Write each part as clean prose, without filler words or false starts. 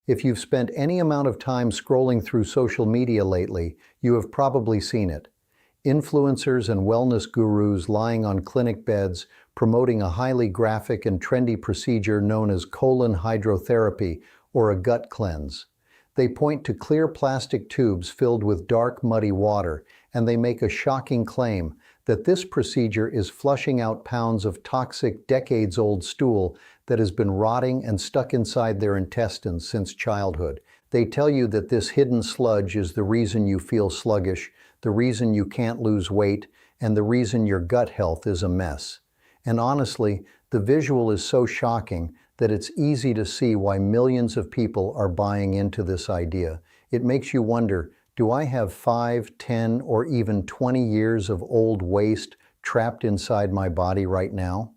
If you've spent any amount of time scrolling through social media lately, you have probably seen it. Influencers and wellness gurus lying on clinic beds promoting a highly graphic and trendy procedure known as colon hydrotherapy or a gut cleanse. They point to clear plastic tubes filled with dark, muddy water, and they make a shocking claim that this procedure is flushing out pounds of toxic, decades-old stool that has been rotting and stuck inside their intestines since childhood. They tell you that this hidden sludge is the reason you feel sluggish, the reason you can't lose weight, and the reason your gut health is a mess. And honestly, the visual is so shocking that it's easy to see why millions of people are buying into this idea. It makes you wonder, do I have 5, 10, or even 20 years of old waste trapped inside my body right now?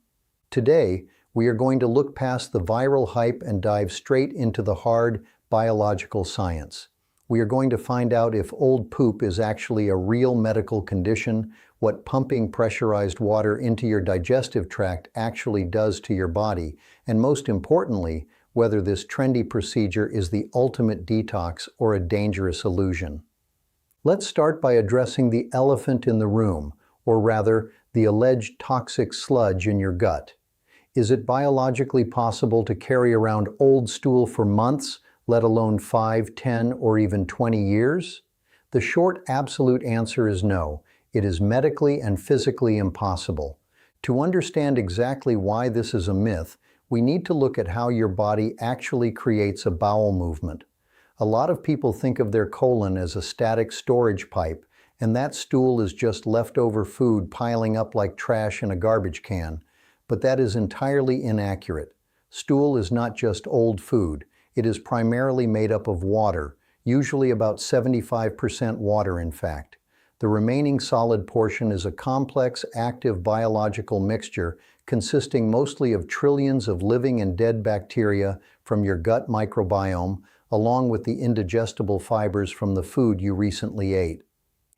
Today, we are going to look past the viral hype and dive straight into the hard biological science. We are going to find out if old poop is actually a real medical condition, what pumping pressurized water into your digestive tract actually does to your body, and most importantly, whether this trendy procedure is the ultimate detox or a dangerous illusion. Let's start by addressing the elephant in the room, or rather, the alleged toxic sludge in your gut. Is it biologically possible to carry around old stool for months, let alone 5, 10, or even 20 years? The short, absolute answer is no. It is medically and physically impossible. To understand exactly why this is a myth, we need to look at how your body actually creates a bowel movement. A lot of people think of their colon as a static storage pipe, and that stool is just leftover food piling up like trash in a garbage can. But that is entirely inaccurate. Stool is not just old food. It is primarily made up of water, usually about 75% water in fact. The remaining solid portion is a complex, active biological mixture consisting mostly of trillions of living and dead bacteria from your gut microbiome, along with the indigestible fibers from the food you recently ate.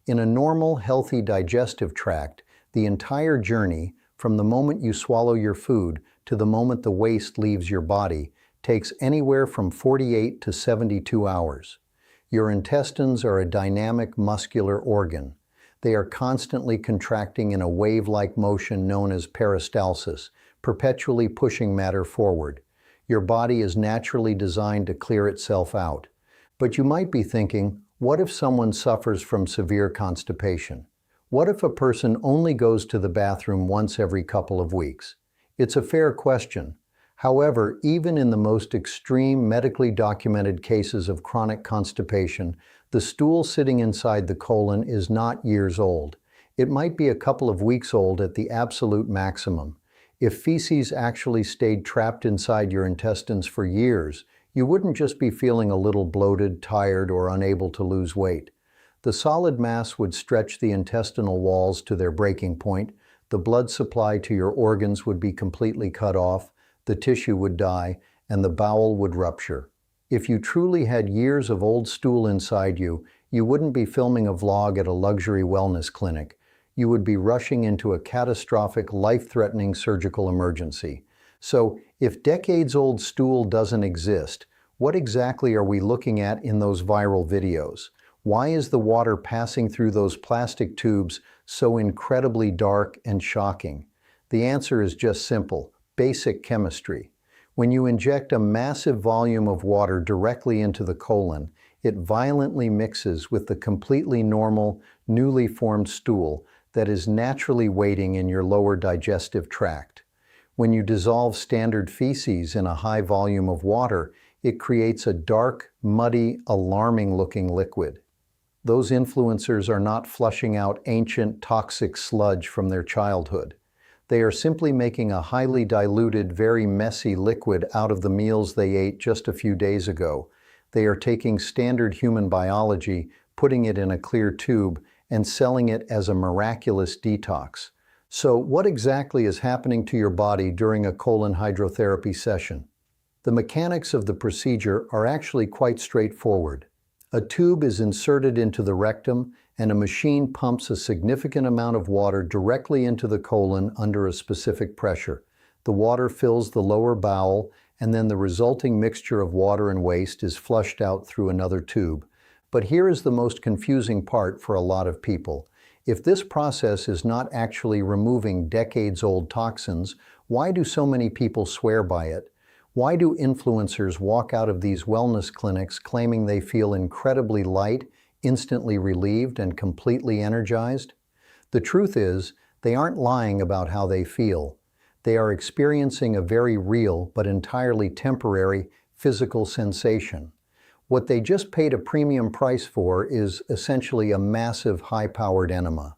In a normal, healthy digestive tract, the entire journey, from the moment you swallow your food to the moment the waste leaves your body, takes anywhere from 48 to 72 hours. Your intestines are a dynamic muscular organ. They are constantly contracting in a wave-like motion known as peristalsis, perpetually pushing matter forward. Your body is naturally designed to clear itself out. But you might be thinking, what if someone suffers from severe constipation? What if a person only goes to the bathroom once every couple of weeks? It's a fair question. However, even in the most extreme medically documented cases of chronic constipation, the stool sitting inside the colon is not years old. It might be a couple of weeks old at the absolute maximum. If feces actually stayed trapped inside your intestines for years, you wouldn't just be feeling a little bloated, tired, or unable to lose weight. The solid mass would stretch the intestinal walls to their breaking point, the blood supply to your organs would be completely cut off, the tissue would die, and the bowel would rupture. If you truly had years of old stool inside you, you wouldn't be filming a vlog at a luxury wellness clinic. You would be rushing into a catastrophic, life-threatening surgical emergency. So, if decades-old stool doesn't exist, what exactly are we looking at in those viral videos? Why is the water passing through those plastic tubes so incredibly dark and shocking? The answer is just simple. Basic chemistry. When you inject a massive volume of water directly into the colon, it violently mixes with the completely normal, newly formed stool that is naturally waiting in your lower digestive tract. When you dissolve standard feces in a high volume of water, it creates a dark, muddy, alarming-looking liquid. Those influencers are not flushing out ancient, toxic sludge from their childhood. They are simply making a highly diluted, very messy liquid out of the meals they ate just a few days ago. They are taking standard human biology, putting it in a clear tube, and selling it as a miraculous detox. So, what exactly is happening to your body during a colon hydrotherapy session? The mechanics of the procedure are actually quite straightforward. A tube is inserted into the rectum, and a machine pumps a significant amount of water directly into the colon under a specific pressure. The water fills the lower bowel, and then the resulting mixture of water and waste is flushed out through another tube. But here is the most confusing part for a lot of people. If this process is not actually removing decades-old toxins, why do so many people swear by it? Why do influencers walk out of these wellness clinics claiming they feel incredibly light, instantly relieved, and completely energized? The truth is, they aren't lying about how they feel. They are experiencing a very real but entirely temporary physical sensation. What they just paid a premium price for is essentially a massive high-powered enema.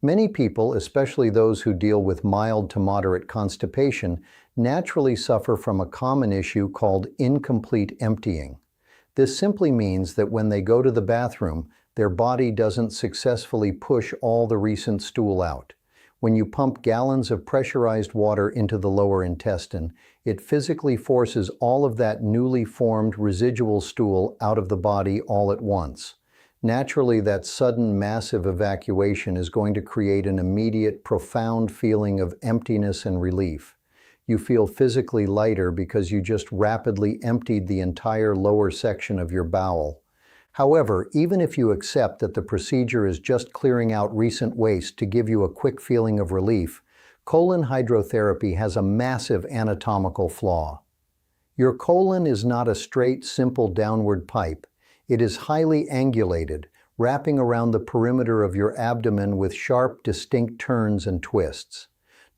Many people, especially those who deal with mild to moderate constipation, naturally suffer from a common issue called incomplete emptying. This simply means that when they go to the bathroom, their body doesn't successfully push all the recent stool out. When you pump gallons of pressurized water into the lower intestine, it physically forces all of that newly formed residual stool out of the body all at once. Naturally, that sudden massive evacuation is going to create an immediate, profound feeling of emptiness and relief. You feel physically lighter because you just rapidly emptied the entire lower section of your bowel. However, even if you accept that the procedure is just clearing out recent waste to give you a quick feeling of relief, colon hydrotherapy has a massive anatomical flaw. Your colon is not a straight, simple downward pipe. It is highly angulated, wrapping around the perimeter of your abdomen with sharp, distinct turns and twists.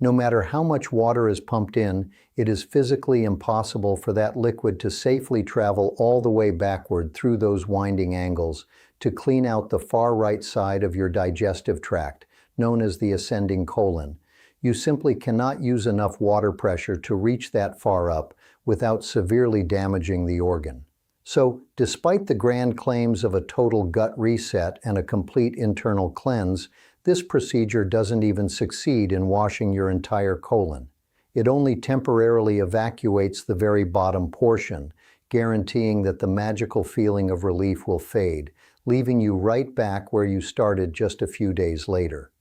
No matter how much water is pumped in, it is physically impossible for that liquid to safely travel all the way backward through those winding angles to clean out the far right side of your digestive tract, known as the ascending colon. You simply cannot use enough water pressure to reach that far up without severely damaging the organ. So, despite the grand claims of a total gut reset and a complete internal cleanse, this procedure doesn't even succeed in washing your entire colon. It only temporarily evacuates the very bottom portion, guaranteeing that the magical feeling of relief will fade, leaving you right back where you started just a few days later.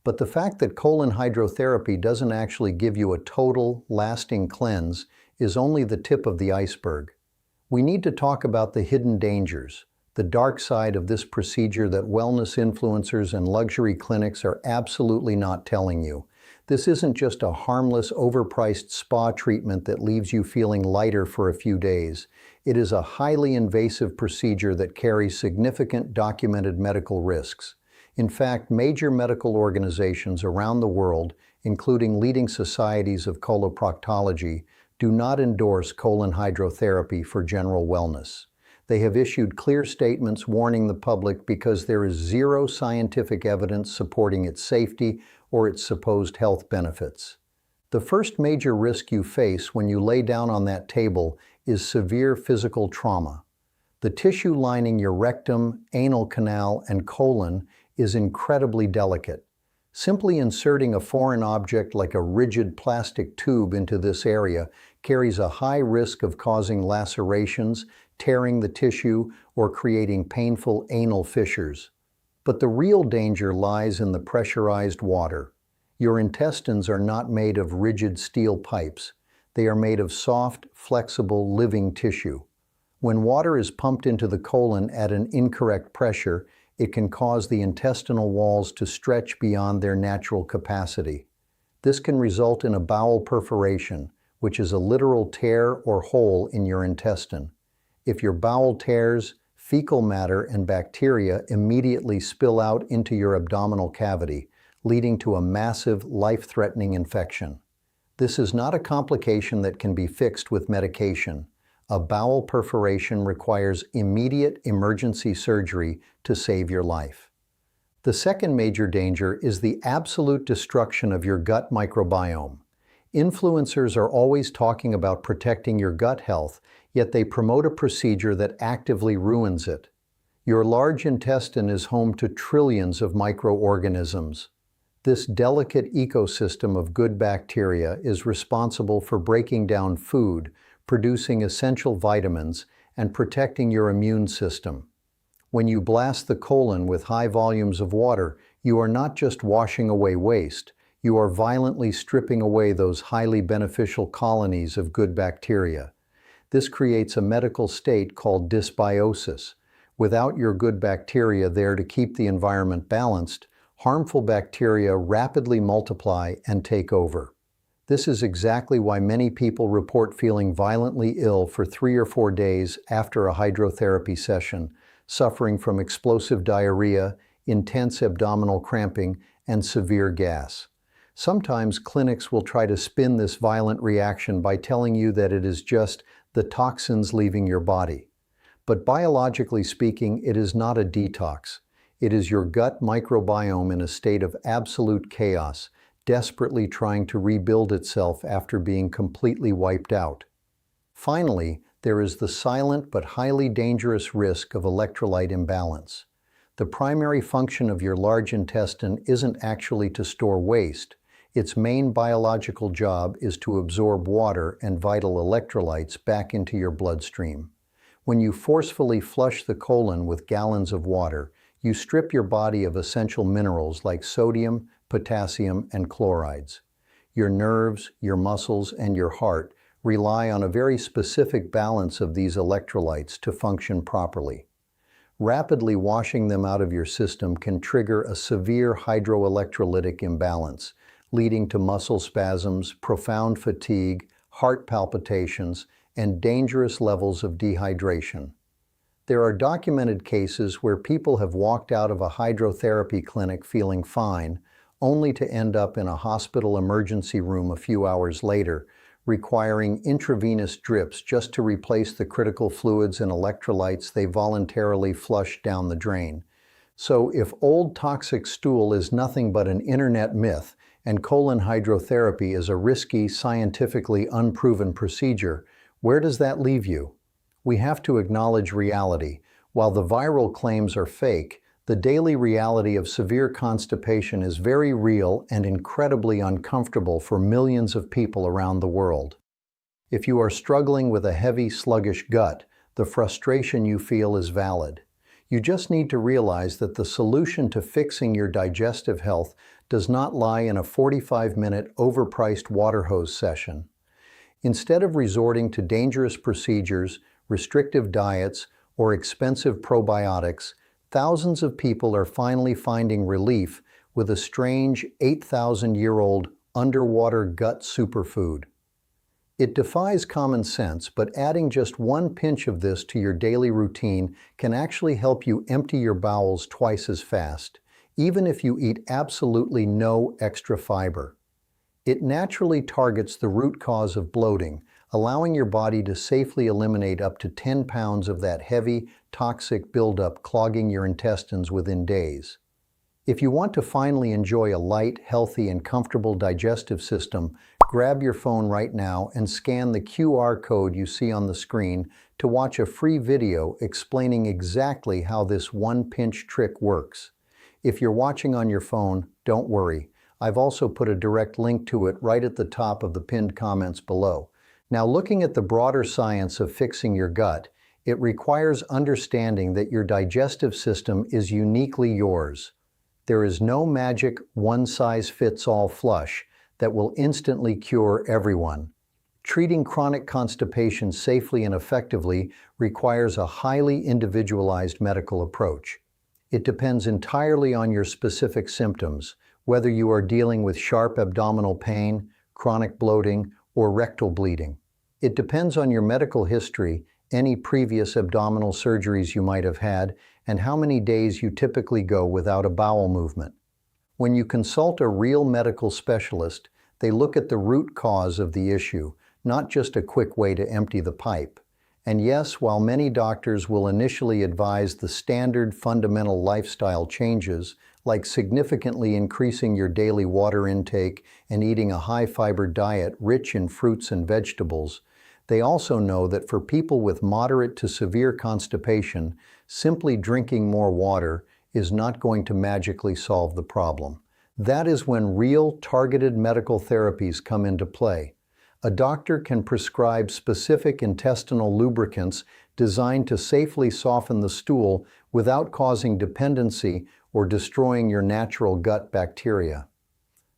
But the fact that colon hydrotherapy doesn't actually give you a total, lasting cleanse is only the tip of the iceberg. We need to talk about the hidden dangers, the dark side of this procedure that wellness influencers and luxury clinics are absolutely not telling you. This isn't just a harmless, overpriced spa treatment that leaves you feeling lighter for a few days. It is a highly invasive procedure that carries significant documented medical risks. In fact, major medical organizations around the world, including leading societies of coloproctology, do not endorse colon hydrotherapy for general wellness. They have issued clear statements warning the public because there is zero scientific evidence supporting its safety or its supposed health benefits. The first major risk you face when you lay down on that table is severe physical trauma. The tissue lining your rectum, anal canal, and colon is incredibly delicate. Simply inserting a foreign object like a rigid plastic tube into this area carries a high risk of causing lacerations, tearing the tissue, or creating painful anal fissures. But the real danger lies in the pressurized water. Your intestines are not made of rigid steel pipes. They are made of soft, flexible, living tissue. When water is pumped into the colon at an incorrect pressure, it can cause the intestinal walls to stretch beyond their natural capacity. This can result in a bowel perforation, which is a literal tear or hole in your intestine. If your bowel tears, fecal matter and bacteria immediately spill out into your abdominal cavity, leading to a massive, life-threatening infection. This is not a complication that can be fixed with medication. A bowel perforation requires immediate emergency surgery to save your life. The second major danger is the absolute destruction of your gut microbiome. Influencers are always talking about protecting your gut health, yet they promote a procedure that actively ruins it. Your large intestine is home to trillions of microorganisms. This delicate ecosystem of good bacteria is responsible for breaking down food, producing essential vitamins, and protecting your immune system. When you blast the colon with high volumes of water, you are not just washing away waste, you are violently stripping away those highly beneficial colonies of good bacteria. This creates a medical state called dysbiosis. Without your good bacteria there to keep the environment balanced, harmful bacteria rapidly multiply and take over. This is exactly why many people report feeling violently ill for 3 or 4 days after a hydrotherapy session, suffering from explosive diarrhea, intense abdominal cramping, and severe gas. Sometimes clinics will try to spin this violent reaction by telling you that it is just the toxins leaving your body. But biologically speaking, it is not a detox. It is your gut microbiome in a state of absolute chaos, desperately trying to rebuild itself after being completely wiped out. Finally, there is the silent but highly dangerous risk of electrolyte imbalance. The primary function of your large intestine isn't actually to store waste. Its main biological job is to absorb water and vital electrolytes back into your bloodstream. When you forcefully flush the colon with gallons of water, you strip your body of essential minerals like sodium, potassium, and chlorides. Your nerves, your muscles, and your heart rely on a very specific balance of these electrolytes to function properly. Rapidly washing them out of your system can trigger a severe hydroelectrolytic imbalance, leading to muscle spasms, profound fatigue, heart palpitations, and dangerous levels of dehydration. There are documented cases where people have walked out of a hydrotherapy clinic feeling fine, only to end up in a hospital emergency room a few hours later, requiring intravenous drips just to replace the critical fluids and electrolytes they voluntarily flushed down the drain. So if old toxic stool is nothing but an internet myth, and colon hydrotherapy is a risky, scientifically unproven procedure, where does that leave you? We have to acknowledge reality. While the viral claims are fake, the daily reality of severe constipation is very real and incredibly uncomfortable for millions of people around the world. If you are struggling with a heavy, sluggish gut, the frustration you feel is valid. You just need to realize that the solution to fixing your digestive health does not lie in a 45-minute overpriced water hose session. Instead of resorting to dangerous procedures, restrictive diets, or expensive probiotics, thousands of people are finally finding relief with a strange 8,000-year-old underwater gut superfood. It defies common sense, but adding just 1 pinch of this to your daily routine can actually help you empty your bowels twice as fast, even if you eat absolutely no extra fiber. It naturally targets the root cause of bloating, allowing your body to safely eliminate up to 10 pounds of that heavy, toxic buildup clogging your intestines within days. If you want to finally enjoy a light, healthy, and comfortable digestive system, grab your phone right now and scan the QR code you see on the screen to watch a free video explaining exactly how this one-pinch trick works. If you're watching on your phone, don't worry. I've also put a direct link to it right at the top of the pinned comments below. Now, looking at the broader science of fixing your gut, it requires understanding that your digestive system is uniquely yours. There is no magic one-size-fits-all flush that will instantly cure everyone. Treating chronic constipation safely and effectively requires a highly individualized medical approach. It depends entirely on your specific symptoms, whether you are dealing with sharp abdominal pain, chronic bloating, or rectal bleeding. It depends on your medical history, any previous abdominal surgeries you might have had, and how many days you typically go without a bowel movement. When you consult a real medical specialist, they look at the root cause of the issue, not just a quick way to empty the pipe. And yes, while many doctors will initially advise the standard fundamental lifestyle changes, like significantly increasing your daily water intake and eating a high-fiber diet rich in fruits and vegetables, they also know that for people with moderate to severe constipation, simply drinking more water is not going to magically solve the problem. That is when real targeted medical therapies come into play. A doctor can prescribe specific intestinal lubricants designed to safely soften the stool without causing dependency or destroying your natural gut bacteria.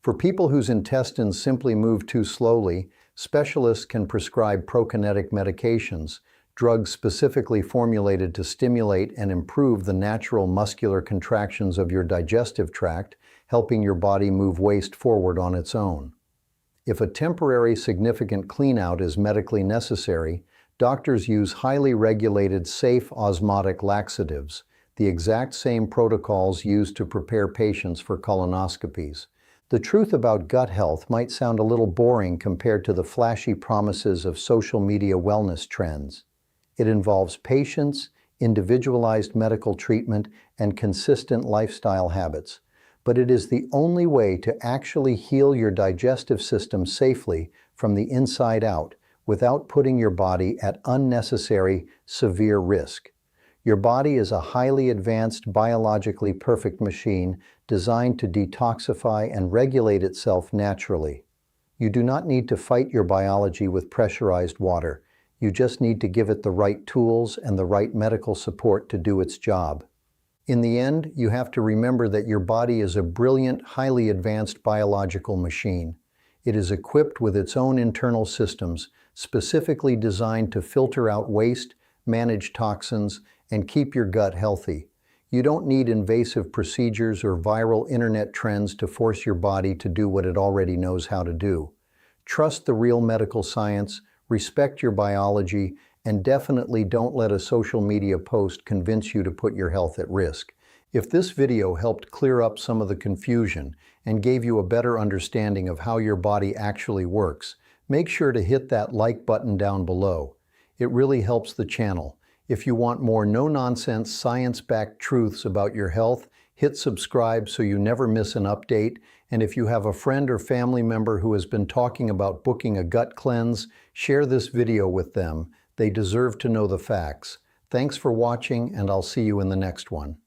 For people whose intestines simply move too slowly, Specialists can prescribe prokinetic medications, drugs specifically formulated to stimulate and improve the natural muscular contractions of your digestive tract, helping your body move waste forward on its own. If a temporary significant cleanout is medically necessary, doctors use highly regulated, safe osmotic laxatives, the exact same protocols used to prepare patients for colonoscopies. The truth about gut health might sound a little boring compared to the flashy promises of social media wellness trends. It involves patience, individualized medical treatment, and consistent lifestyle habits. But it is the only way to actually heal your digestive system safely from the inside out without putting your body at unnecessary, severe risk. Your body is a highly advanced, biologically perfect machine designed to detoxify and regulate itself naturally. You do not need to fight your biology with pressurized water. You just need to give it the right tools and the right medical support to do its job. In the end, you have to remember that your body is a brilliant, highly advanced biological machine. It is equipped with its own internal systems, specifically designed to filter out waste, manage toxins, and keep your gut healthy. You don't need invasive procedures or viral internet trends to force your body to do what it already knows how to do. Trust the real medical science, respect your biology, and definitely don't let a social media post convince you to put your health at risk. If this video helped clear up some of the confusion and gave you a better understanding of how your body actually works, make sure to hit that like button down below. It really helps the channel. If you want more no-nonsense, science-backed truths about your health, hit subscribe so you never miss an update. And if you have a friend or family member who has been talking about booking a gut cleanse, share this video with them. They deserve to know the facts. Thanks for watching, and I'll see you in the next one.